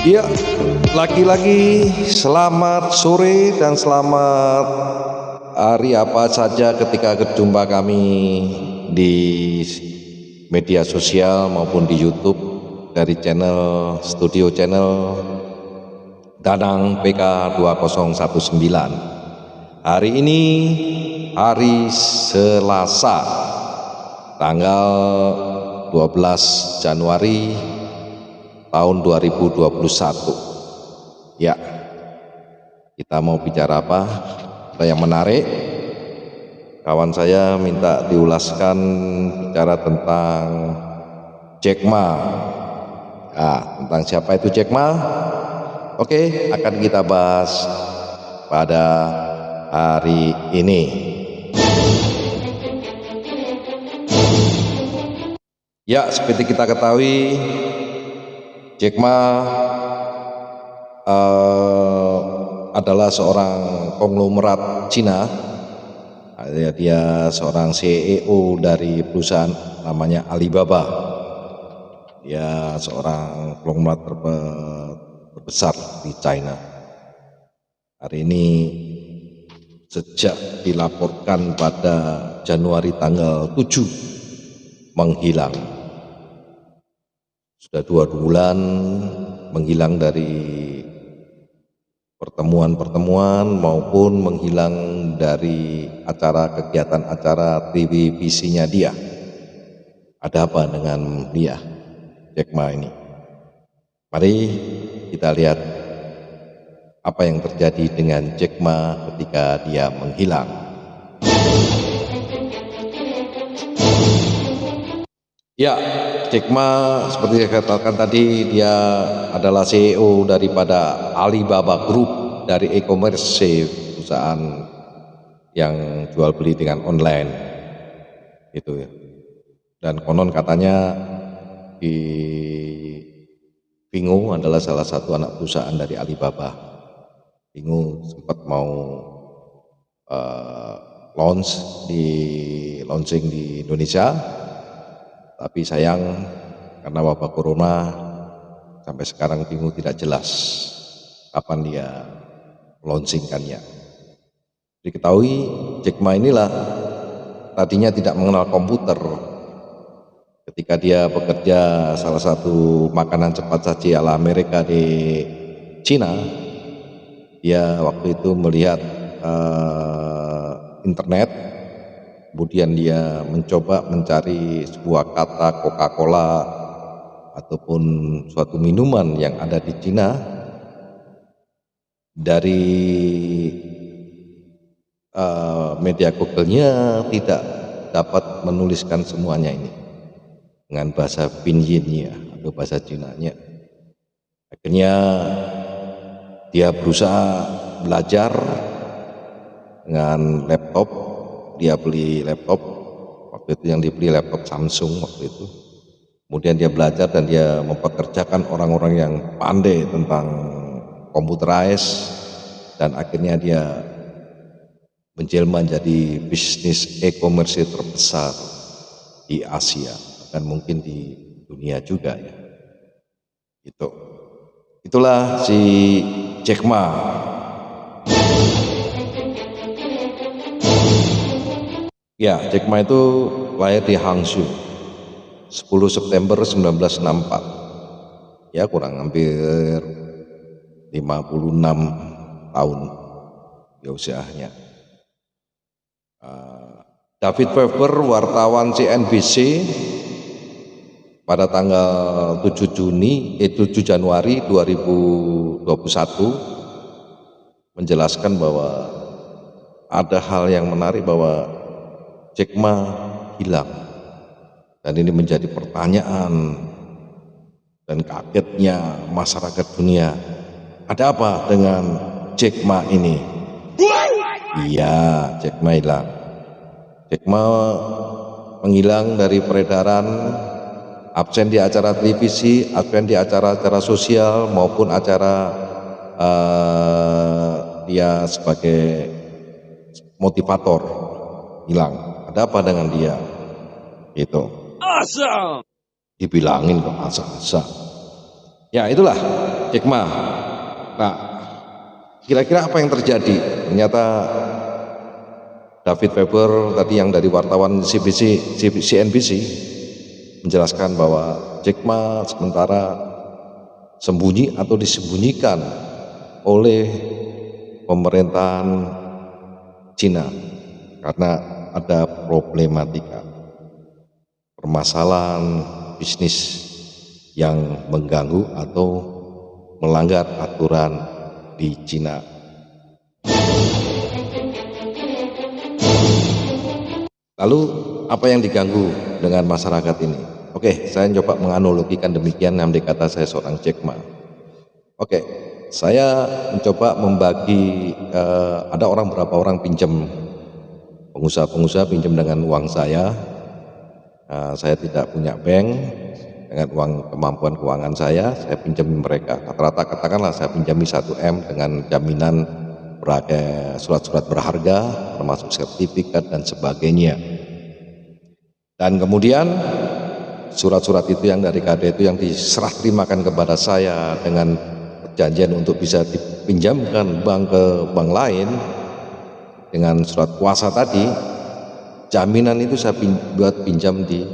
Iya, lagi-lagi selamat sore dan selamat hari apa saja ketika berjumpa kami di media sosial maupun di YouTube dari studio channel Danang PK 2019. Hari ini hari Selasa tanggal 12 Januari tahun 2021. Ya, kita mau bicara apa? Ada yang menarik. Kawan saya minta diulaskan bicara tentang Jack Ma. Tentang siapa itu Jack Ma? Oke, akan kita bahas pada hari ini. Ya, seperti kita ketahui, Jack Ma adalah seorang konglomerat Cina. Dia seorang CEO dari perusahaan namanya Alibaba. Dia seorang konglomerat terbesar di China. Hari ini sejak dilaporkan pada Januari tanggal 7 menghilang. Sudah 2 bulan menghilang dari pertemuan-pertemuan maupun menghilang dari kegiatan acara televisinya dia. Ada apa dengan dia, Jack Ma ini? Mari kita lihat apa yang terjadi dengan Jack Ma ketika dia menghilang. Ya, Jack Ma seperti saya katakan tadi, dia adalah CEO daripada Alibaba Group, dari e-commerce, perusahaan yang jual beli dengan online gitu ya. Dan konon katanya di Pingu adalah salah satu anak perusahaan dari Alibaba. Pingu sempat mau launching di Indonesia, tapi sayang karena wabah corona sampai sekarang Pingu tidak jelas kapan dia launchingkannya. Diketahui Jack Ma inilah tadinya tidak mengenal komputer. Ketika dia bekerja salah satu makanan cepat saji ala Amerika di Cina, dia waktu itu melihat internet. Kemudian dia mencoba mencari sebuah kata Coca-Cola ataupun suatu minuman yang ada di Cina. Dari media Google-nya tidak dapat menuliskan semuanya ini dengan bahasa Pinyin atau bahasa Cina-nya. Akhirnya dia berusaha belajar dengan laptop. Dia beli laptop, waktu itu yang dibeli laptop Samsung waktu itu. Kemudian dia belajar dan dia mempekerjakan orang-orang yang pandai tentang computerize, dan akhirnya dia menjelma menjadi bisnis e-commerce terbesar di Asia dan mungkin di dunia juga ya. Itulah si Jack Ma. Ya, Jack Ma itu lahir di Hangzhou 10 September 1964. Ya, kurang hampir 56 tahun ya usianya. David Weber, wartawan CNBC, pada tanggal 7 Januari 2021 menjelaskan bahwa ada hal yang menarik bahwa Jack Ma hilang, dan ini menjadi pertanyaan dan kagetnya masyarakat dunia. Ada apa dengan Jack Ma ini? Iya, Jack Ma hilang. Jack Ma menghilang dari peredaran, absen di acara televisi, absen di acara-acara sosial maupun acara dia sebagai motivator, hilang. Ada apa dengan dia? Itu. Awesome. Dibilangin kok asa-asa. Ya itulah Jack Ma. Nah, kira-kira apa yang terjadi? Ternyata David Weber tadi yang dari wartawan CNBC menjelaskan bahwa Jack Ma sementara sembunyi atau disembunyikan oleh pemerintahan Cina karena ada problematika permasalahan bisnis yang mengganggu atau melanggar aturan di Cina. Lalu apa yang diganggu dengan masyarakat ini? Oke, saya coba menganalogikan demikian andai kata saya seorang Jack Ma. Oke, saya mencoba membagi, ada berapa orang pinjam, pengusaha-pengusaha pinjam dengan uang saya tidak punya bank, dengan uang kemampuan keuangan saya pinjam mereka, rata-rata katakanlah saya pinjami 1 M dengan jaminan berbagai surat-surat berharga termasuk sertifikat dan sebagainya, dan kemudian surat-surat itu yang dari KD itu yang diserah terimakan kepada saya dengan perjanjian untuk bisa dipinjamkan bank ke bank lain dengan surat kuasa tadi, jaminan itu saya buat pinjam di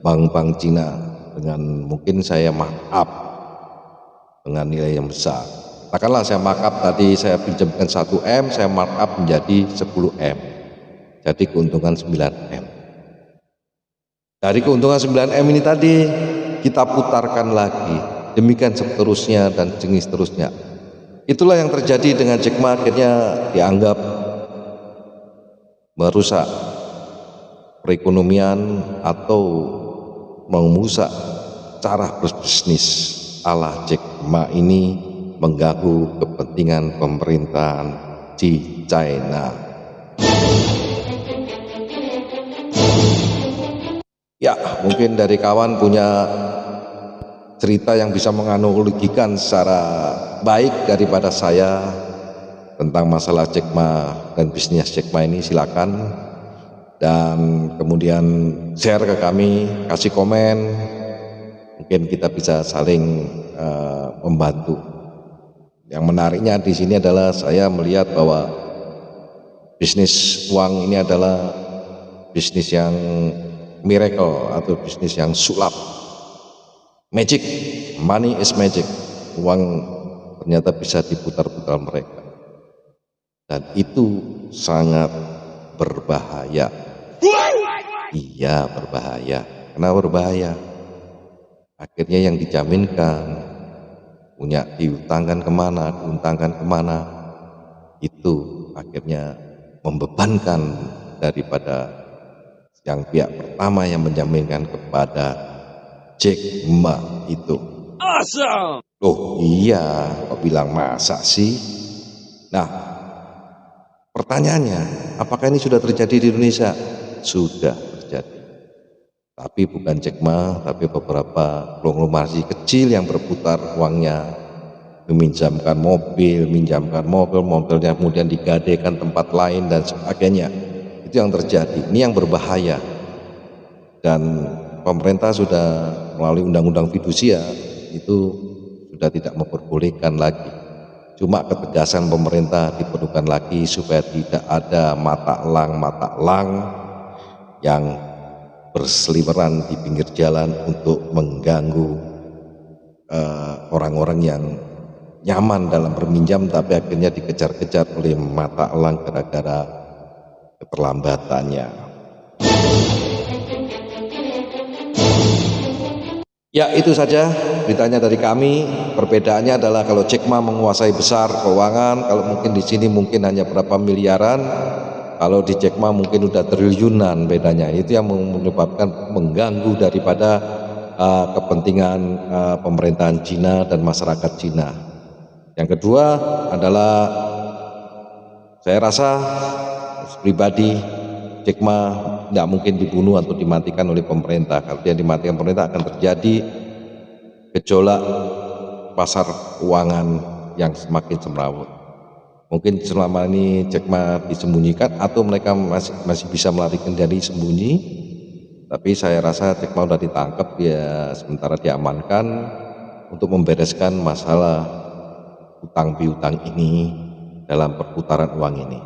bank-bank Cina dengan mungkin saya markup dengan nilai yang besar. Katakanlah saya markup tadi saya pinjamkan 1 M, saya markup menjadi 10 M, jadi keuntungan 9 M. Dari keuntungan 9 M ini tadi kita putarkan lagi, demikian seterusnya dan jenis seterusnya. Itulah yang terjadi dengan Jack Ma, akhirnya dianggap merusak perekonomian atau merusak cara berbisnis ala Jack Ma ini, mengganggu kepentingan pemerintahan di China. Ya, mungkin dari kawan punya cerita yang bisa menganalogikan secara baik daripada saya tentang masalah Jack Ma dan bisnis Jack Ma ini, silakan, dan kemudian share ke kami, kasih komen, mungkin kita bisa saling membantu. Yang menariknya di sini adalah saya melihat bahwa bisnis uang ini adalah bisnis yang miracle atau bisnis yang sulap, magic, money is magic. Uang ternyata bisa diputar-putar mereka, dan itu sangat berbahaya. Iya, berbahaya. Kenapa berbahaya? Akhirnya yang dijaminkan punya diutangkan kemana, itu akhirnya membebankan daripada yang pihak pertama yang menjaminkan kepada Jack Ma itu. Awesome. Oh iya, kok bilang masa sih? Nah, pertanyaannya, apakah ini sudah terjadi di Indonesia? Sudah terjadi. Tapi bukan Jack Ma, tapi beberapa konglomerasi kecil yang berputar uangnya, meminjamkan mobil, mobilnya kemudian digadekan tempat lain dan sebagainya. Itu yang terjadi. Ini yang berbahaya. Dan pemerintah sudah melalui undang-undang fidusia itu sudah tidak memperbolehkan lagi. Cuma ketegasan pemerintah diperlukan lagi supaya tidak ada mata elang yang berseliweran di pinggir jalan untuk mengganggu orang-orang yang nyaman dalam berminjam, tapi akhirnya dikejar-kejar oleh mata elang gara-gara keterlambatannya. Ya, itu saja beritanya dari kami. Perbedaannya adalah kalau Jack Ma menguasai besar keuangan, kalau mungkin di sini mungkin hanya berapa miliaran. Kalau di Jack Ma mungkin udah triliunan bedanya. Itu yang menyebabkan mengganggu daripada kepentingan pemerintahan Cina dan masyarakat Cina. Yang kedua adalah saya rasa pribadi Jack Ma tidak mungkin dibunuh atau dimatikan oleh pemerintah. Kalau dia dimatikan pemerintah akan terjadi gejolak pasar keuangan yang semakin semrawut. Mungkin selama ini Jack Ma disembunyikan atau mereka masih bisa melarikan diri sembunyi, tapi saya rasa Jack Ma sudah ditangkap, dia sementara diamankan, untuk membereskan masalah utang piutang ini dalam perputaran uang ini.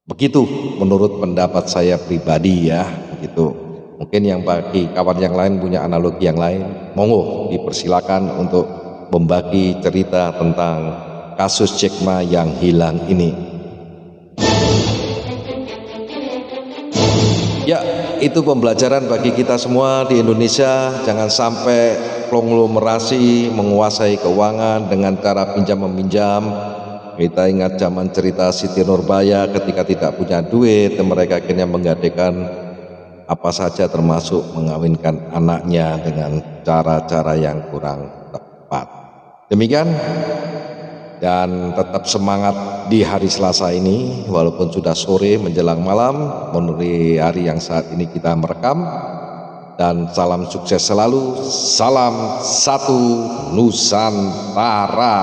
Begitu menurut pendapat saya pribadi ya, begitu. Mungkin yang bagi kawan yang lain punya analogi yang lain, monggo dipersilakan untuk membagi cerita tentang kasus Jack Ma yang hilang ini. Ya, itu pembelajaran bagi kita semua di Indonesia. Jangan sampai konglomerasi menguasai keuangan dengan cara pinjam-meminjam. Kita ingat zaman cerita Siti Nurbaya ketika tidak punya duit, mereka akhirnya menggadaikan apa saja termasuk mengawinkan anaknya dengan cara-cara yang kurang tepat. Demikian, dan tetap semangat di hari Selasa ini walaupun sudah sore menjelang malam menuju hari yang saat ini kita merekam, dan salam sukses selalu, salam satu Nusantara.